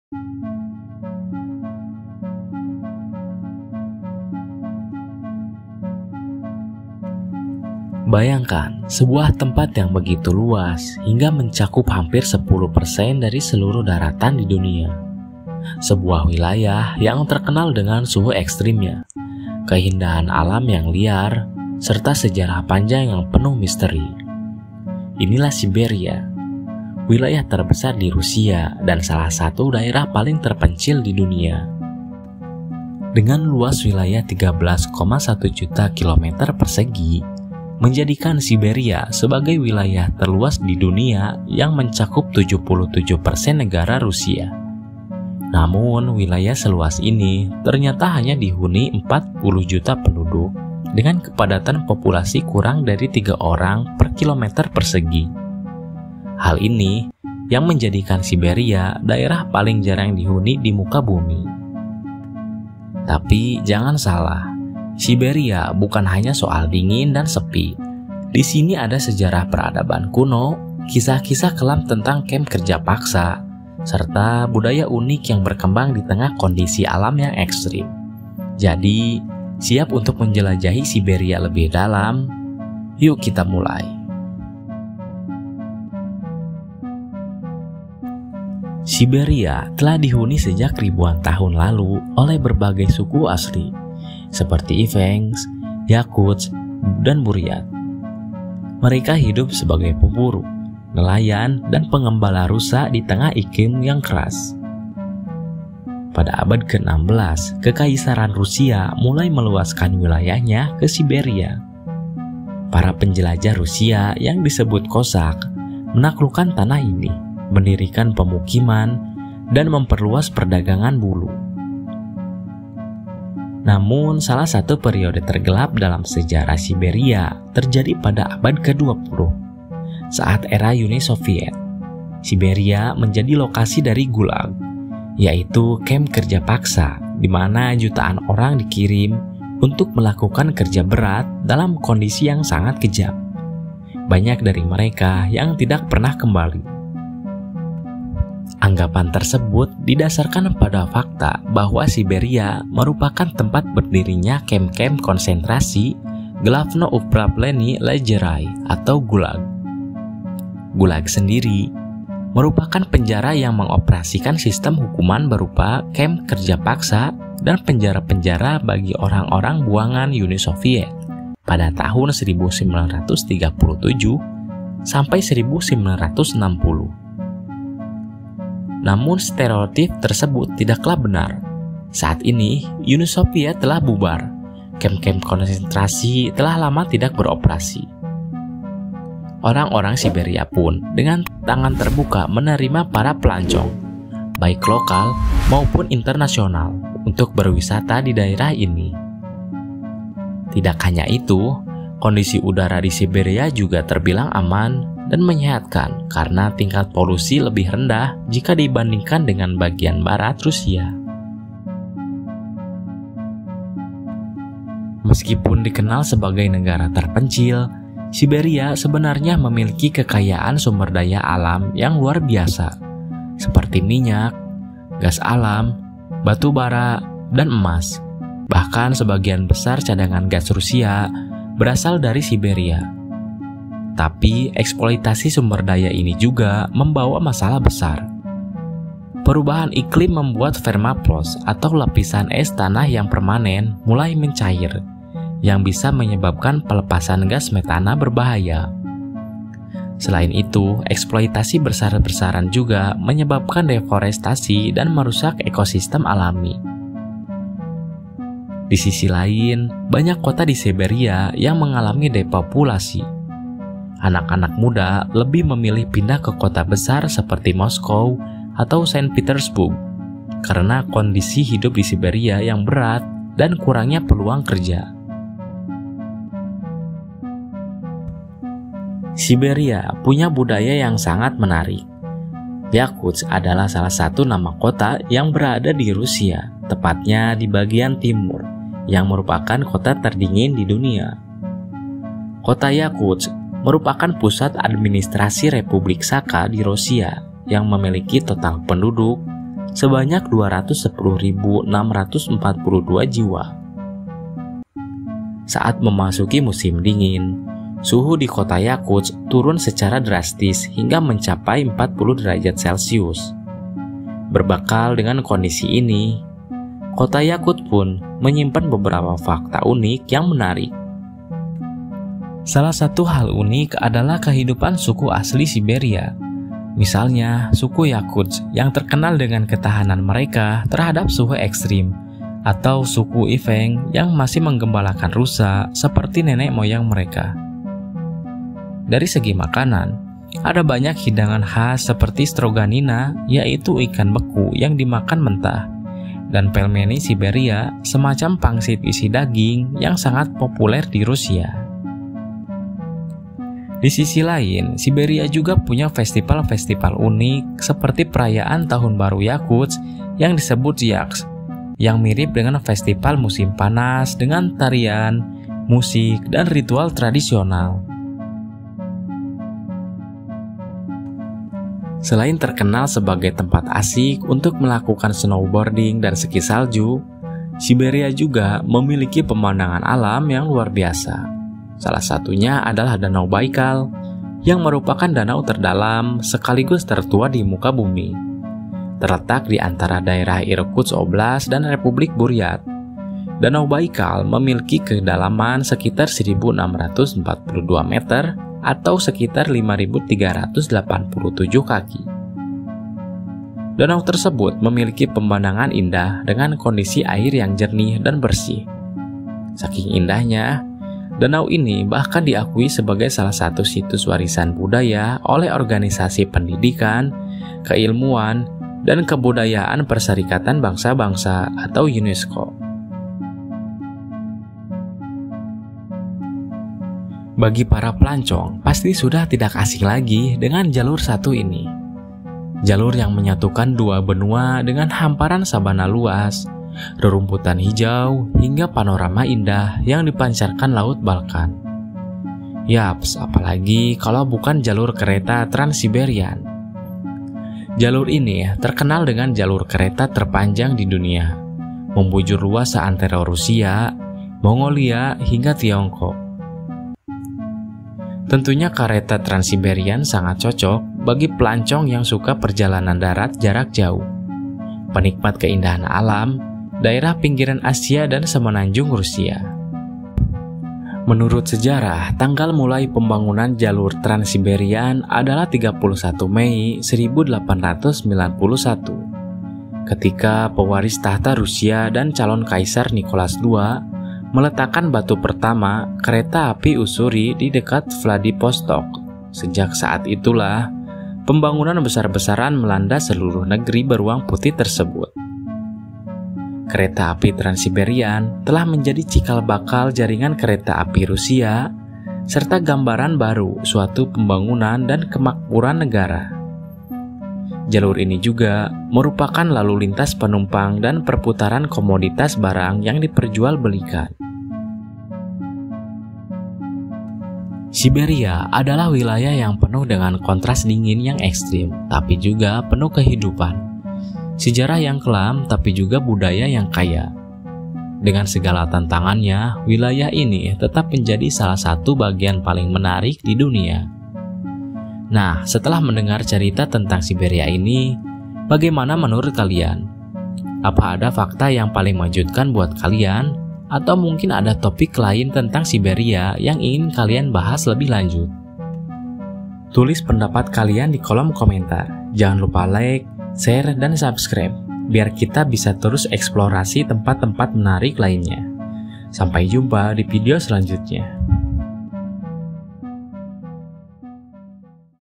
Bayangkan sebuah tempat yang begitu luas hingga mencakup hampir 10% dari seluruh daratan di dunia. Sebuah wilayah yang terkenal dengan suhu ekstrimnya, keindahan alam yang liar, serta sejarah panjang yang penuh misteri. Inilah Siberia, wilayah terbesar di Rusia dan salah satu daerah paling terpencil di dunia. Dengan luas wilayah 13,1 juta kilometer persegi, menjadikan Siberia sebagai wilayah terluas di dunia yang mencakup 77% negara Rusia. Namun, wilayah seluas ini ternyata hanya dihuni 40 juta penduduk dengan kepadatan populasi kurang dari 3 orang per kilometer persegi. Hal ini yang menjadikan Siberia daerah paling jarang dihuni di muka bumi. Tapi jangan salah, Siberia bukan hanya soal dingin dan sepi. Di sini ada sejarah peradaban kuno, kisah-kisah kelam tentang kamp kerja paksa, serta budaya unik yang berkembang di tengah kondisi alam yang ekstrim. Jadi, siap untuk menjelajahi Siberia lebih dalam? Yuk kita mulai. Siberia telah dihuni sejak ribuan tahun lalu oleh berbagai suku asli, seperti Ivenks, Yakuts, dan Buryat. Mereka hidup sebagai pemburu, nelayan, dan pengembala rusa di tengah iklim yang keras. Pada abad ke-16, Kekaisaran Rusia mulai meluaskan wilayahnya ke Siberia. Para penjelajah Rusia yang disebut Kosak menaklukkan tanah ini, mendirikan pemukiman, dan memperluas perdagangan bulu. Namun, salah satu periode tergelap dalam sejarah Siberia terjadi pada abad ke-20. Saat era Uni Soviet, Siberia menjadi lokasi dari Gulag, yaitu kamp kerja paksa di mana jutaan orang dikirim untuk melakukan kerja berat dalam kondisi yang sangat kejam. Banyak dari mereka yang tidak pernah kembali. Anggapan tersebut didasarkan pada fakta bahwa Siberia merupakan tempat berdirinya kamp-kamp konsentrasi Glavno-Upravlenie Lagerai atau Gulag. Gulag sendiri merupakan penjara yang mengoperasikan sistem hukuman berupa kamp kerja paksa dan penjara-penjara bagi orang-orang buangan Uni Soviet pada tahun 1937 sampai 1960. Namun stereotip tersebut tidaklah benar. Saat ini, Uni Soviet telah bubar. Kamp-kamp konsentrasi telah lama tidak beroperasi. Orang-orang Siberia pun dengan tangan terbuka menerima para pelancong, baik lokal maupun internasional, untuk berwisata di daerah ini. Tidak hanya itu, kondisi udara di Siberia juga terbilang aman dan menyehatkan karena tingkat polusi lebih rendah jika dibandingkan dengan bagian barat Rusia. Meskipun dikenal sebagai negara terpencil, Siberia sebenarnya memiliki kekayaan sumber daya alam yang luar biasa, seperti minyak, gas alam, batu bara, dan emas. Bahkan sebagian besar cadangan gas Rusia berasal dari Siberia. Tapi eksploitasi sumber daya ini juga membawa masalah besar. Perubahan iklim membuat permafrost atau lapisan es tanah yang permanen mulai mencair, yang bisa menyebabkan pelepasan gas metana berbahaya. Selain itu, eksploitasi besar-besaran juga menyebabkan deforestasi dan merusak ekosistem alami. Di sisi lain, banyak kota di Siberia yang mengalami depopulasi. Anak-anak muda lebih memilih pindah ke kota besar seperti Moskow atau Saint Petersburg karena kondisi hidup di Siberia yang berat dan kurangnya peluang kerja. Siberia punya budaya yang sangat menarik. Yakuts adalah salah satu nama kota yang berada di Rusia, tepatnya di bagian timur, yang merupakan kota terdingin di dunia. Kota Yakuts merupakan pusat administrasi Republik Sakha di Rusia yang memiliki total penduduk sebanyak 210.642 jiwa. Saat memasuki musim dingin, suhu di kota Yakutsk turun secara drastis hingga mencapai 40 derajat Celcius. Berbekal dengan kondisi ini, kota Yakutsk pun menyimpan beberapa fakta unik yang menarik. Salah satu hal unik adalah kehidupan suku asli Siberia. Misalnya, suku Yakutsk yang terkenal dengan ketahanan mereka terhadap suhu ekstrim, atau suku Yifeng yang masih menggembalakan rusa seperti nenek moyang mereka. Dari segi makanan, ada banyak hidangan khas seperti stroganina, yaitu ikan beku yang dimakan mentah, dan pelmeni Siberia, semacam pangsit isi daging yang sangat populer di Rusia. Di sisi lain, Siberia juga punya festival-festival unik seperti perayaan Tahun Baru Yakutsk yang disebut Yaks, yang mirip dengan festival musim panas dengan tarian, musik, dan ritual tradisional. Selain terkenal sebagai tempat asik untuk melakukan snowboarding dan ski salju, Siberia juga memiliki pemandangan alam yang luar biasa. Salah satunya adalah Danau Baikal, yang merupakan danau terdalam sekaligus tertua di muka bumi. Terletak di antara daerah Irkutsk Oblast dan Republik Buryat. Danau Baikal memiliki kedalaman sekitar 1.642 meter atau sekitar 5.387 kaki. Danau tersebut memiliki pemandangan indah dengan kondisi air yang jernih dan bersih. Saking indahnya, danau ini bahkan diakui sebagai salah satu situs warisan budaya oleh organisasi pendidikan, keilmuan, dan kebudayaan Perserikatan Bangsa-Bangsa atau UNESCO. Bagi para pelancong, pasti sudah tidak asing lagi dengan jalur satu ini. Jalur yang menyatukan dua benua dengan hamparan sabana luas, rerumputan hijau, hingga panorama indah yang dipancarkan Laut Balkan. Yaps, apalagi kalau bukan jalur kereta Trans-Siberian. Jalur ini terkenal dengan jalur kereta terpanjang di dunia, membujur luas seantero Rusia, Mongolia, hingga Tiongkok. Tentunya kereta Trans-Siberian sangat cocok bagi pelancong yang suka perjalanan darat jarak jauh, penikmat keindahan alam, daerah pinggiran Asia dan semenanjung Rusia. Menurut sejarah, tanggal mulai pembangunan jalur Trans-Siberian adalah 31 Mei 1891, ketika pewaris tahta Rusia dan calon kaisar Nicholas II meletakkan batu pertama kereta api Usuri di dekat Vladivostok. Sejak saat itulah, pembangunan besar-besaran melanda seluruh negeri beruang putih tersebut. Kereta api Trans-Siberian telah menjadi cikal bakal jaringan kereta api Rusia, serta gambaran baru suatu pembangunan dan kemakmuran negara. Jalur ini juga merupakan lalu lintas penumpang dan perputaran komoditas barang yang diperjualbelikan. Siberia adalah wilayah yang penuh dengan kontras dingin yang ekstrim, tapi juga penuh kehidupan. Sejarah yang kelam, tapi juga budaya yang kaya. Dengan segala tantangannya, wilayah ini tetap menjadi salah satu bagian paling menarik di dunia. Nah, setelah mendengar cerita tentang Siberia ini, bagaimana menurut kalian? Apa ada fakta yang paling mengejutkan buat kalian? Atau mungkin ada topik lain tentang Siberia yang ingin kalian bahas lebih lanjut? Tulis pendapat kalian di kolom komentar. Jangan lupa like, share, dan subscribe, biar kita bisa terus eksplorasi tempat-tempat menarik lainnya. Sampai jumpa di video selanjutnya.